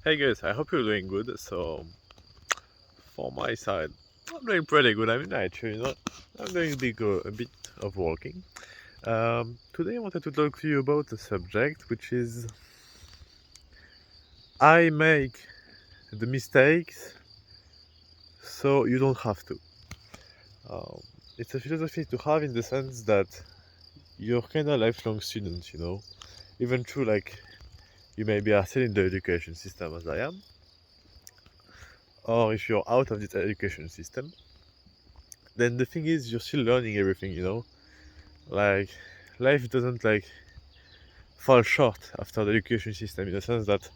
Hey guys, I hope you're doing good. So, for my side, I'm doing pretty good. I mean, actually, I'm doing a bit of walking. Today, I wanted to talk to you about a subject which is I make the mistakes so you don't have to. Um, it's a philosophy to have in the sense that you're kind of lifelong student, even though like you maybe are still in the education system as I am, or if you're out of this education system, then the thing is you're still learning everything. Like life doesn't like fall short after the education system in the sense that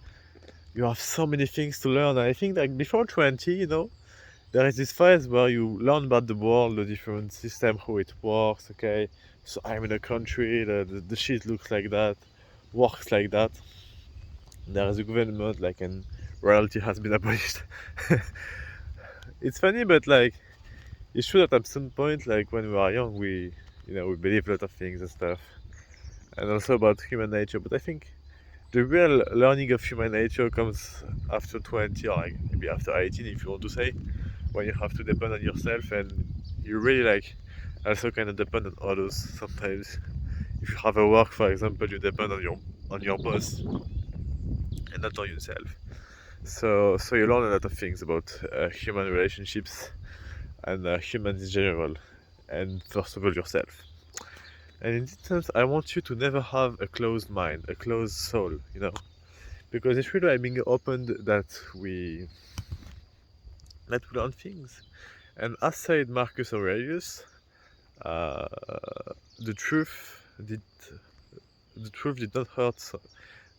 you have so many things to learn. I think like before 20, there is this phase where you learn about the world, the different system, how it works. Okay, so I'm in a country, the shit looks like that, works like that. There is a government like, and royalty has been abolished. It's funny, but like it's true that at some point, like when we are young, we believe a lot of things and stuff, and also about human nature. But I think the real learning of human nature comes after 20, or like maybe after 18, if you want to say, when you have to depend on yourself and you really like also kind of depend on others sometimes. If you have a work, for example, you depend on your boss and not on yourself. So you learn a lot of things about human relationships and humans in general, and first of all yourself. And in this sense, I want you to never have a closed mind, a closed soul, because it's really by being open that we learn things. And as said Marcus Aurelius, uh, the truth did the truth did not hurt.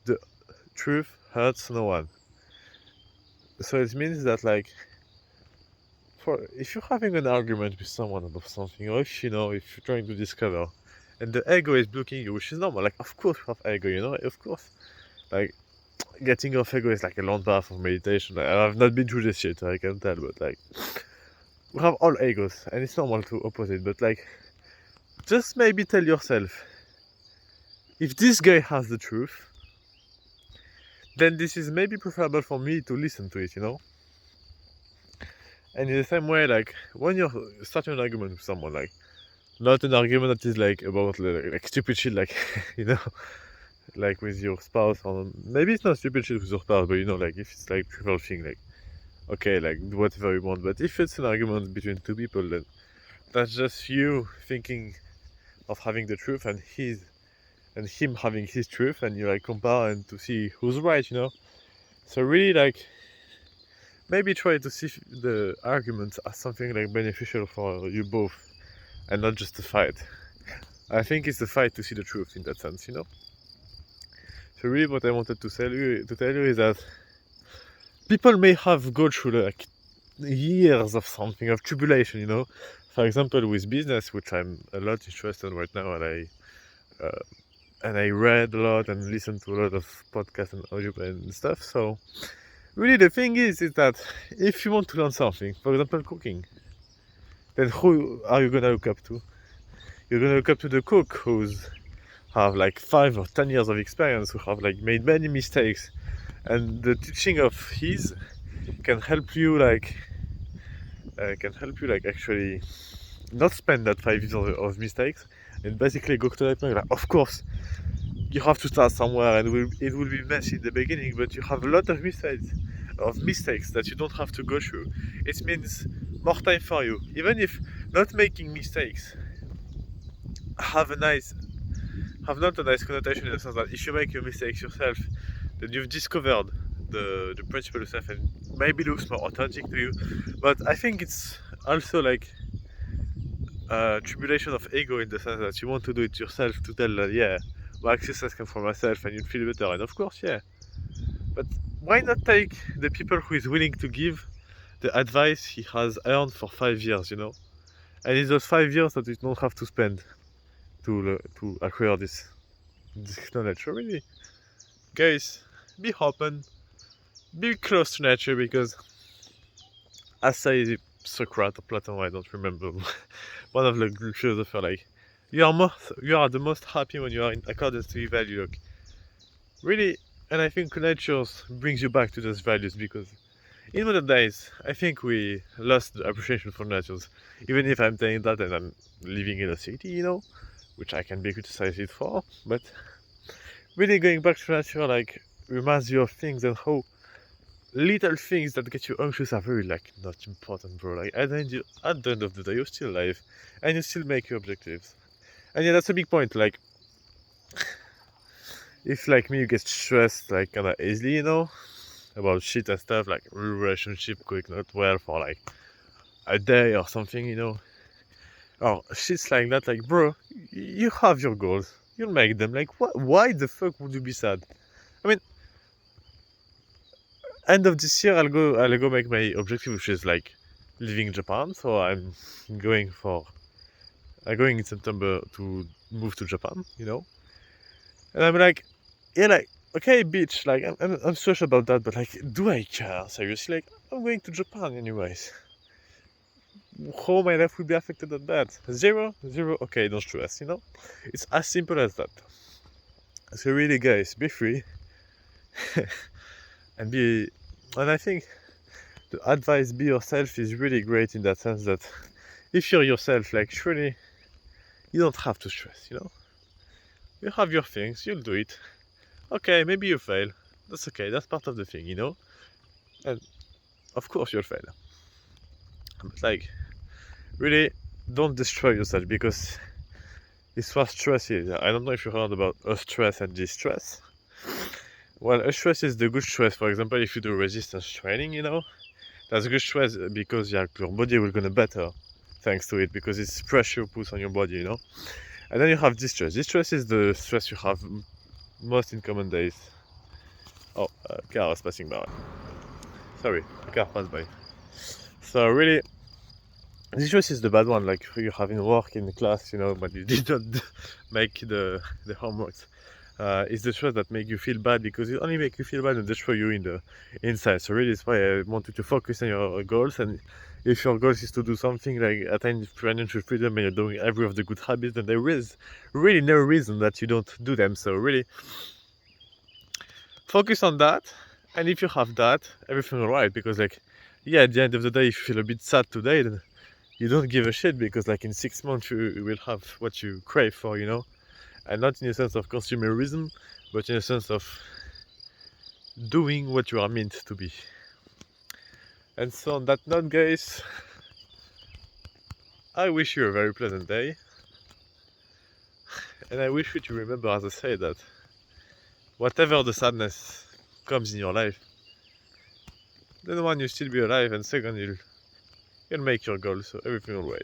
The truth hurts no one. So it means that like, for if you're having an argument with someone about something, or if you're trying to discover, and the ego is blocking you, which is normal. Like, of course you have ego, of course. Like, getting off ego is like a long path of meditation. Like, I've not been through this shit, so I can tell, but like, we have all egos, and it's normal to oppose it. But like, just maybe tell yourself, if this guy has the truth, then this is maybe preferable for me to listen to it. And in the same way, like when you're starting an argument with someone, like not an argument that is like about like stupid shit, like you know, like with your spouse, or maybe it's not stupid shit with your spouse, but like if it's like trivial thing, like okay, like do whatever you want. But if it's an argument between two people, then that's just you thinking of having the truth and him having his truth, and you like compare and to see who's right. So really, like maybe try to see the argument as something like beneficial for you both, and not just a fight. I think it's a fight to see the truth in that sense. So really, what I wanted to tell you is that people may have go through like years of something of tribulation. For example, with business, which I'm a lot interested in right now, and I read a lot and listened to a lot of podcasts and audio and stuff. So really, the thing is that if you want to learn something, for example, cooking, then who are you gonna look up to? You're gonna look up to the cook who's have like 5 or 10 years of experience, who have like made many mistakes, and the teaching of his can help you like actually not spend that 5 years of mistakes, and basically go to that point like, of course you have to start somewhere, and it will be messy in the beginning, but you have a lot of mistakes that you don't have to go through. It means more time for you, even if not making mistakes have a nice have not a nice connotation, in the sense that if you make your mistakes yourself, then you've discovered the principle yourself, and maybe looks more authentic to you. But I think it's also like a tribulation of ego, in the sense that you want to do it yourself, to tell that, yeah, my success comes from myself, and you feel better. And of course, yeah, but why not take the people who is willing to give the advice he has earned for 5 years, and it's those 5 years that you don't have to spend to acquire this knowledge. So really, guys, be open, be close to nature, because as say Socrates or Plato, I don't remember, one of the Greek philosophers, like you are the most happy when you are in accordance to your value. Look, really, And I think nature brings you back to those values because in modern days, I think we lost the appreciation for nature. Even if I'm saying that and I'm living in a city, which I can be criticized for, but really going back to nature like reminds you of things and how little things that get you anxious are very like not important, bro. Like at the end of the day, you're still alive and you still make your objectives. And yeah, that's a big point. Like if like me you get stressed like kinda easily, about shit and stuff, like relationship going not well for like a day or something, or shit's like that, like bro, you have your goals. You'll make them. Like why the fuck would you be sad? I mean, end of this year I'll go make my objective, which is like living in Japan. So going for I'm going in September to move to Japan. And I'm like, yeah, like, okay, bitch, like, I'm stressed about that, but, like, do I care? Seriously, like, I'm going to Japan anyways. How my life will be affected at that? Zero? Zero? Okay, don't stress. It's as simple as that. So really, guys, be free. and I think the advice, be yourself, is really great in that sense that if you're yourself, like, surely, you don't have to stress. You have your things, you'll do it. Okay, maybe you fail. That's okay, that's part of the thing. And of course you'll fail. But like, really, don't destroy yourself because it's what stress is. I don't know if you heard about stress and distress. Well, stress is the good stress. For example, if you do resistance training, that's good stress because your body will gonna better thanks to it because it's pressure put on your body. And then you have distress. Distress is the stress you have most in common days. Oh, car was passing by. Sorry, a car passed by. So really, distress is the bad one. Like you're having work in the class, but you didn't make the homeworks. It's the stress that make you feel bad because it only make you feel bad and destroy you in the inside. So really, that's why I want you to focus on your goals. And if your goal is to do something like attain financial freedom and you're doing every of the good habits, then there is really no reason that you don't do them. So really, focus on that. And if you have that, everything will right. Because like, yeah, at the end of the day, if you feel a bit sad today, then you don't give a shit because like in 6 months you will have what you crave for, and not in a sense of consumerism, but in a sense of doing what you are meant to be. And so on that note, guys, I wish you a very pleasant day, and I wish you to remember, as I say, that whatever the sadness comes in your life, then one, you still be alive, and second, you'll make your goal, so everything will wait.